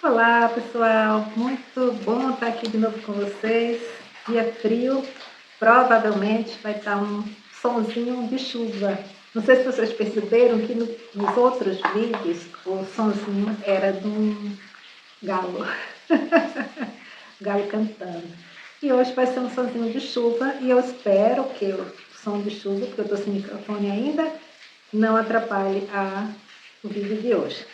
Olá, pessoal. Muito bom estar aqui de novo com vocês. Dia frio, provavelmente vai estar um sonzinho de chuva. Não sei se vocês perceberam que nos outros vídeos o sonzinho era de um galo, galo cantando. E hoje vai ser um sonzinho de chuva e eu espero que o som de chuva, porque eu estou sem microfone ainda, não atrapalhe o vídeo de hoje.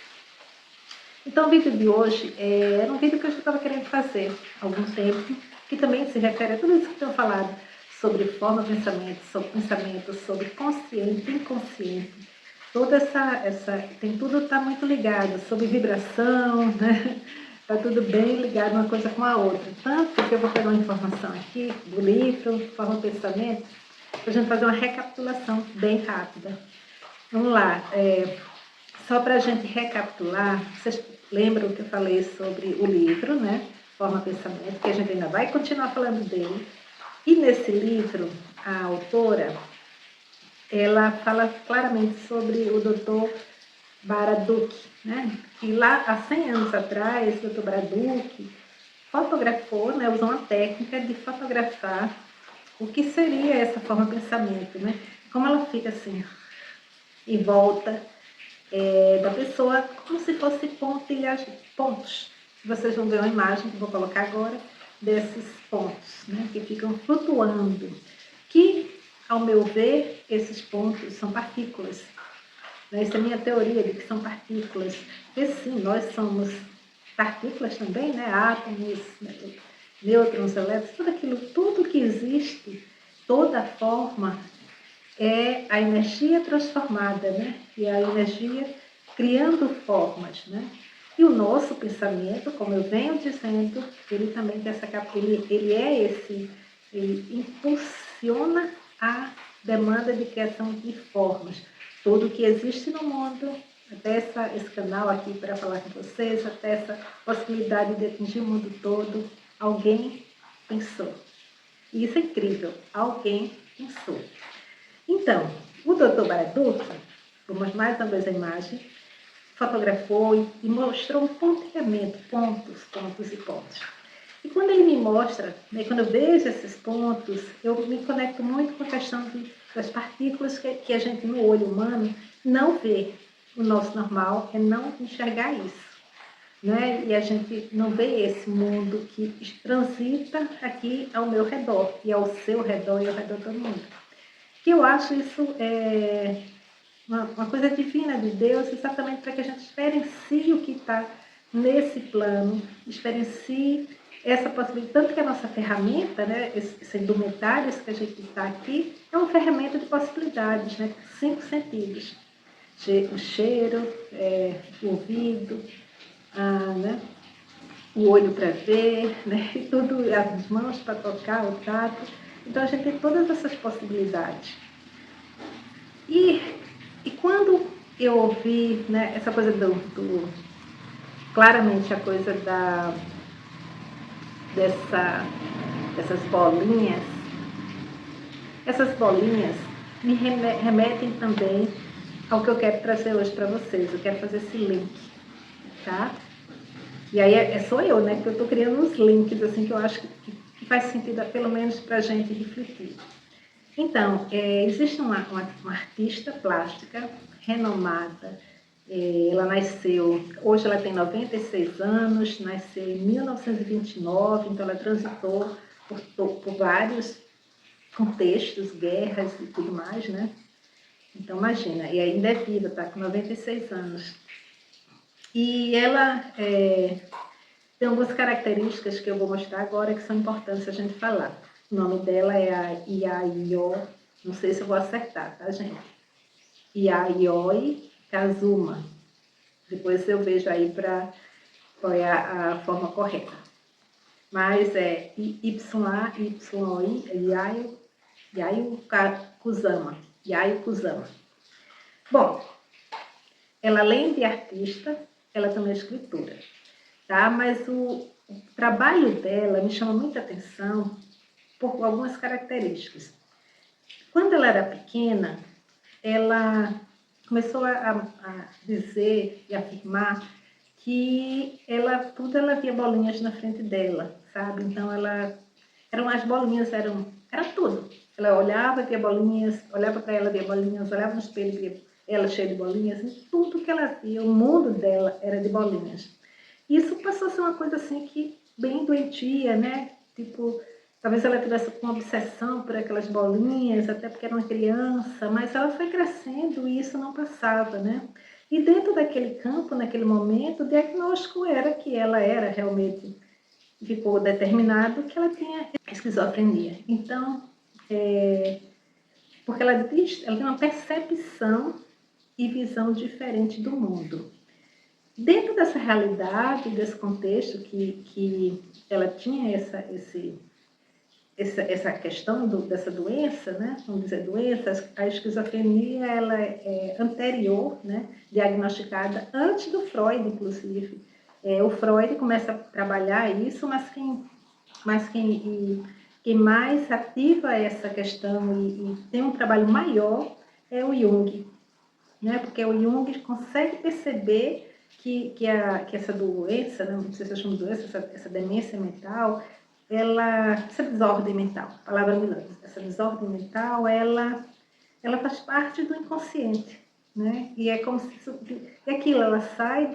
Então, o vídeo de hoje era um vídeo que eu já estava querendo fazer há algum tempo, que também se refere a tudo isso que eu tenho falado sobre forma, pensamento, sobre consciente, inconsciente. Toda tem tudo está muito ligado, sobre vibração, né? Está tudo bem ligado uma coisa com a outra. Tanto que eu vou pegar uma informação aqui do livro, Forma Pensamento, para a gente fazer uma recapitulação bem rápida. Vamos lá. Só para a gente recapitular, vocês lembram que eu falei sobre o livro, né? Forma Pensamento, que a gente ainda vai continuar falando dele. E nesse livro, a autora, ela fala claramente sobre o Dr. Baraduc, né? Que lá há 100 anos atrás, o Dr. Baraduc fotografou, né? Usou uma técnica de fotografar o que seria essa forma pensamento, né? Como ela fica assim, em volta da pessoa, como se fosse pontos. Vocês vão ver uma imagem que eu vou colocar agora desses pontos, né, que ficam flutuando. Que, ao meu ver, esses pontos são partículas. Né? Essa é a minha teoria de que são partículas. E sim, nós somos partículas também, né? Átomos, nêutrons, elétrons, tudo aquilo, tudo que existe, toda forma é a energia transformada, né? E a energia criando formas, né? E o nosso pensamento, como eu venho dizendo, ele também tem essa ele impulsiona a demanda de criação de formas. Tudo que existe no mundo, até esse canal aqui para falar com vocês, até essa possibilidade de atingir o mundo todo, alguém pensou. E isso é incrível, alguém pensou. Então, o Dr. Baraduc, vamos mais uma vez a imagem, fotografou e mostrou um pontilhamento, pontos e pontos. E quando ele me mostra, né, quando eu vejo esses pontos, eu me conecto muito com a questão das partículas que a gente, no olho humano, não vê. O nosso normal é não enxergar isso. Né? E a gente não vê esse mundo que transita aqui ao meu redor, e ao seu redor e ao redor de todo mundo. Que eu acho isso uma coisa divina de Deus, exatamente para que a gente experiencie o que está nesse plano, experiencie essa possibilidade, tanto que a nossa ferramenta, né, esses indumentários que a gente está aqui, é uma ferramenta de possibilidades, né, 5 sentidos. O cheiro, o ouvido, né, o olho para ver, né, e tudo, as mãos para tocar, o tato. Então a gente tem todas essas possibilidades. E quando eu ouvi, né, essa coisa claramente a coisa dessas bolinhas, essas bolinhas me remetem também ao que eu quero trazer hoje para vocês. Eu quero fazer esse link, tá? E aí sou eu, né, que eu estou criando uns links assim que eu acho que faz sentido, pelo menos para a gente refletir. Então, existe uma artista plástica renomada. Ela nasceu, hoje ela tem 96 anos, nasceu em 1929, então ela transitou por vários contextos, guerras e tudo mais, né? Então, imagina, e ainda é viva, está com 96 anos. E ela tem algumas características que eu vou mostrar agora que são importantes a gente falar. O nome dela é a Yayoi, não sei se eu vou acertar, tá, gente? Yayoi Kazuma. Depois eu vejo aí para qual é a forma correta. Mas é YAYOI, Yayo Kusama. Yayo Kusama. Bom, ela além de artista, ela também é escritora. Tá? Mas o trabalho dela me chama muita atenção por algumas características. Quando ela era pequena, ela começou a dizer e afirmar que ela via bolinhas na frente dela, sabe? Então eram as bolinhas, era tudo. Ela olhava, via bolinhas, olhava para ela, via bolinhas, olhava no espelho, via ela cheia de bolinhas, e tudo que ela via, o mundo dela era de bolinhas. Isso passou a ser uma coisa assim que bem doentia, né? Tipo, talvez ela tivesse com obsessão por aquelas bolinhas, até porque era uma criança, mas ela foi crescendo e isso não passava, né? E dentro daquele campo, naquele momento, o diagnóstico era que ela era realmente, ficou determinado que ela tinha esquizofrenia. Então, porque ela tem uma percepção e visão diferente do mundo. Dentro dessa realidade, desse contexto que ela tinha essa questão dessa doença, né? Vamos dizer doença, a esquizofrenia ela é anterior, né? Diagnosticada antes do Freud, inclusive. O Freud começa a trabalhar isso, mas quem mais ativa essa questão e tem um trabalho maior é o Jung, né? Porque o Jung consegue perceber que essa doença, né? Não sei se eu chamo de doença, essa demência mental, essa desordem mental, palavra milagre, essa desordem mental, ela faz parte do inconsciente, né? E é como se e aquilo, ela sai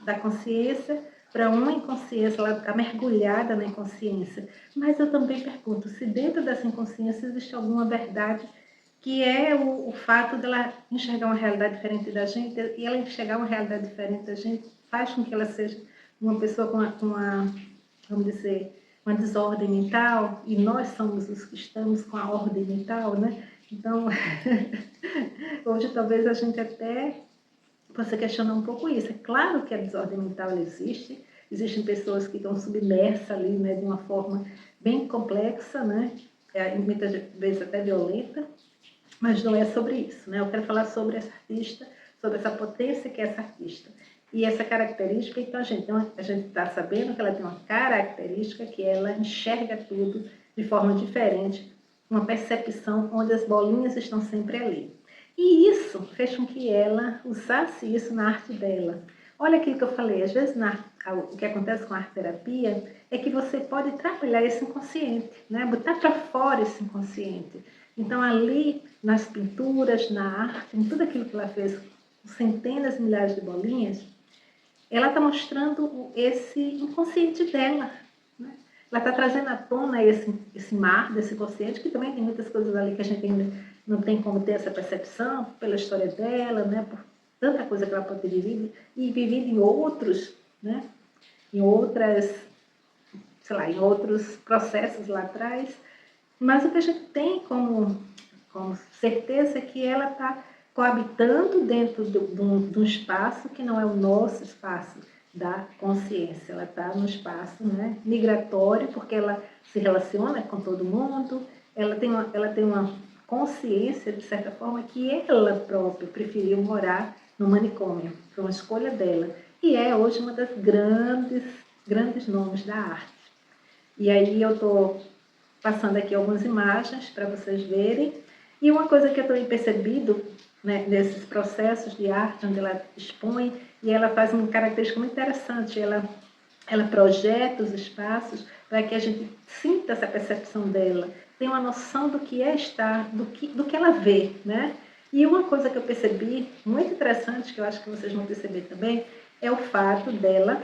da consciência para uma inconsciência, ela está mergulhada na inconsciência. Mas eu também pergunto, se dentro dessa inconsciência existe alguma verdade que é o fato dela enxergar uma realidade diferente da gente, e ela enxergar uma realidade diferente da gente faz com que ela seja uma pessoa com vamos dizer, uma desordem mental, e nós somos os que estamos com a ordem mental, né? Então, hoje talvez a gente até possa questionar um pouco isso. É claro que a desordem mental existe, existem pessoas que estão submersas ali, né, de uma forma bem complexa, né? Muitas vezes até violenta, mas não é sobre isso, né? Eu quero falar sobre essa artista, sobre essa potência que é essa artista. E essa característica, então a gente está sabendo que ela tem uma característica que ela enxerga tudo de forma diferente, uma percepção onde as bolinhas estão sempre ali. E isso fez com que ela usasse isso na arte dela. Olha aquilo que eu falei, às vezes o que acontece com a arte-terapia é que você pode trabalhar esse inconsciente, né? Botar para fora esse inconsciente. Então ali, nas pinturas, na arte, em tudo aquilo que ela fez, centenas, milhares de bolinhas, ela está mostrando esse inconsciente dela, né? Ela está trazendo à tona esse mar desse inconsciente, que também tem muitas coisas ali que a gente ainda não tem como ter essa percepção, pela história dela, né? Por tanta coisa que ela pode ter vivido, e vivido em outros, né? Em outras, sei lá, em outros processos lá atrás. Mas o que a gente tem como certeza é que ela está coabitando dentro de um espaço que não é o nosso espaço da consciência. Ela está no espaço, né, migratório, porque ela se relaciona com todo mundo, ela tem uma consciência, de certa forma, que ela própria preferiu morar no manicômio, foi uma escolha dela. E é hoje uma das grandes nomes da arte. E aí eu estou passando aqui algumas imagens para vocês verem. E uma coisa que eu tenho percebido, né, nesses processos de arte, onde ela expõe, e ela faz uma característica muito interessante, ela projeta os espaços para que a gente sinta essa percepção dela, tenha uma noção do que é estar, do que ela vê, né? E uma coisa que eu percebi, muito interessante, que eu acho que vocês vão perceber também, é o fato dela...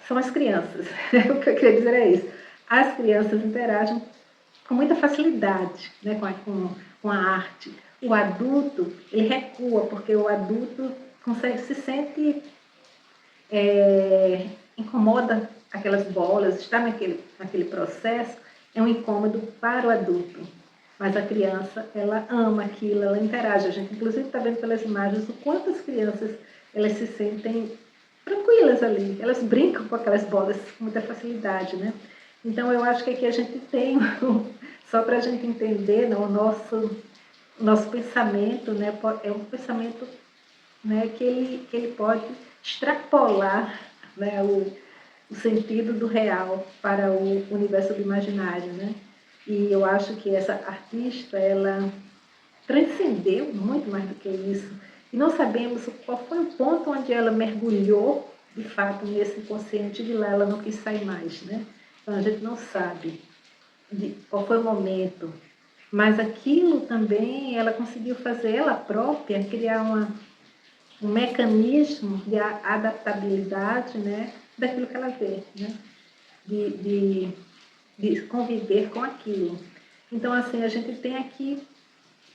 são as crianças. O que eu queria dizer é isso. As crianças interagem com muita facilidade, né, com a arte. O adulto, ele recua, porque o adulto se sente, incomoda aquelas bolas, está naquele processo, é um incômodo para o adulto. Mas a criança, ela ama aquilo, ela interage. A gente, inclusive, está vendo pelas imagens o quanto as crianças elas se sentem tranquilas ali. Elas brincam com aquelas bolas com muita facilidade, né? Então, eu acho que aqui a gente tem, só para a gente entender, né, o nosso pensamento, né, é um pensamento, né, que ele pode extrapolar, né, o sentido do real para o universo do imaginário, né? E eu acho que essa artista, ela transcendeu muito mais do que isso. e não sabemos qual foi o ponto onde ela mergulhou, de fato, nesse inconsciente, de lá ela não quis sair mais, né? Então a gente não sabe qual foi o momento, mas aquilo também ela conseguiu fazer ela própria, criar um mecanismo de adaptabilidade, né, daquilo que ela vê, né? De conviver com aquilo. Então, assim, a gente tem aqui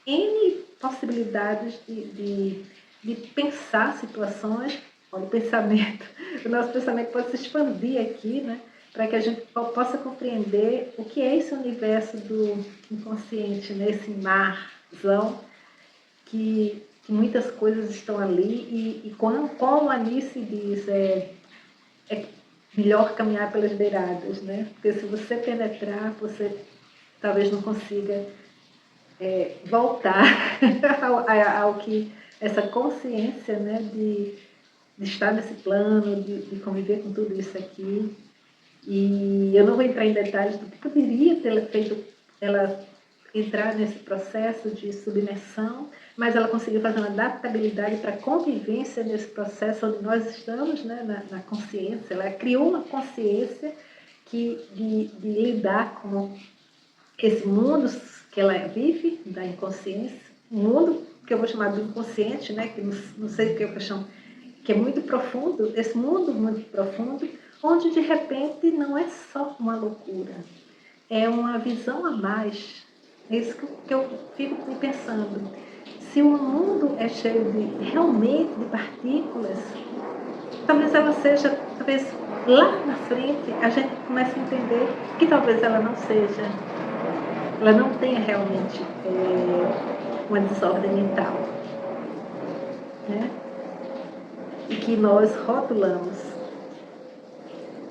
N possibilidades de pensar situações. Olha, o pensamento, o nosso pensamento pode se expandir aqui, né? Para que a gente possa compreender o que é esse universo do inconsciente, né? Esse marzão que muitas coisas estão ali e como a Alice diz, é melhor caminhar pelas beiradas, né? Porque se você penetrar, você talvez não consiga voltar ao que essa consciência, né, de estar nesse plano, de conviver com tudo isso aqui. E eu não vou entrar em detalhes do que poderia ter feito ela entrar nesse processo de submersão, mas ela conseguiu fazer uma adaptabilidade para a convivência nesse processo onde nós estamos, né, na consciência. Ela criou uma consciência de lidar com esse mundo que ela vive, da inconsciência, um mundo que eu vou chamar de inconsciente, né, que não sei o que eu chamo, que é muito profundo, esse mundo muito profundo, onde de repente não é só uma loucura, é uma visão a mais. É isso que eu fico me pensando. Se o mundo é cheio realmente de partículas, talvez ela seja, talvez lá na frente a gente comece a entender que talvez ela não seja, ela não tenha realmente uma desordem mental, né? E que nós rotulamos.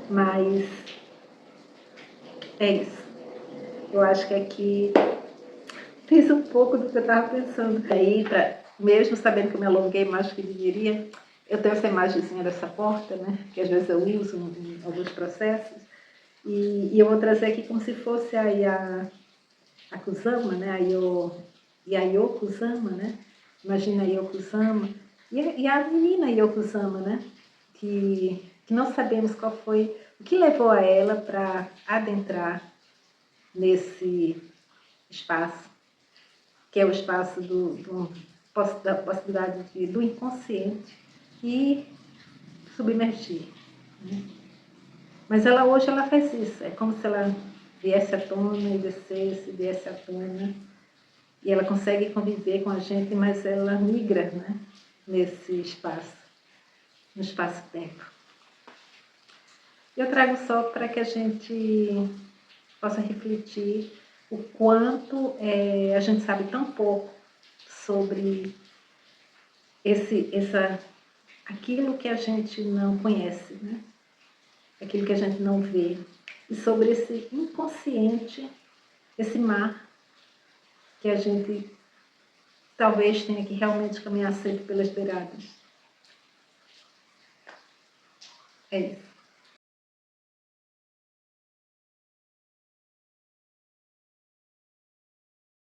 Mas é isso. Eu acho que aqui fiz um pouco do que eu estava pensando. Aí, mesmo sabendo que eu me alonguei mais do que deveria, eu tenho essa imagenzinha dessa porta, né? Que às vezes eu uso em alguns processos. E eu vou trazer aqui como se fosse a Kusama, né? A Yokozama, né? Imagina a Yokozama. E a menina Yokozama, né? Que não sabemos qual foi, o que levou a ela para adentrar nesse espaço, que é o espaço da possibilidade do inconsciente e submergir, né? Mas ela hoje ela faz isso, é como se ela viesse à tona e descesse, viesse à tona, e ela consegue conviver com a gente, mas ela migra, né, nesse espaço, no espaço-tempo. Eu trago só para que a gente possa refletir o quanto a gente sabe tão pouco sobre aquilo que a gente não conhece, né? Aquilo que a gente não vê, e sobre esse inconsciente, esse mar que a gente talvez tenha que realmente caminhar sempre pelas beiradas. É isso.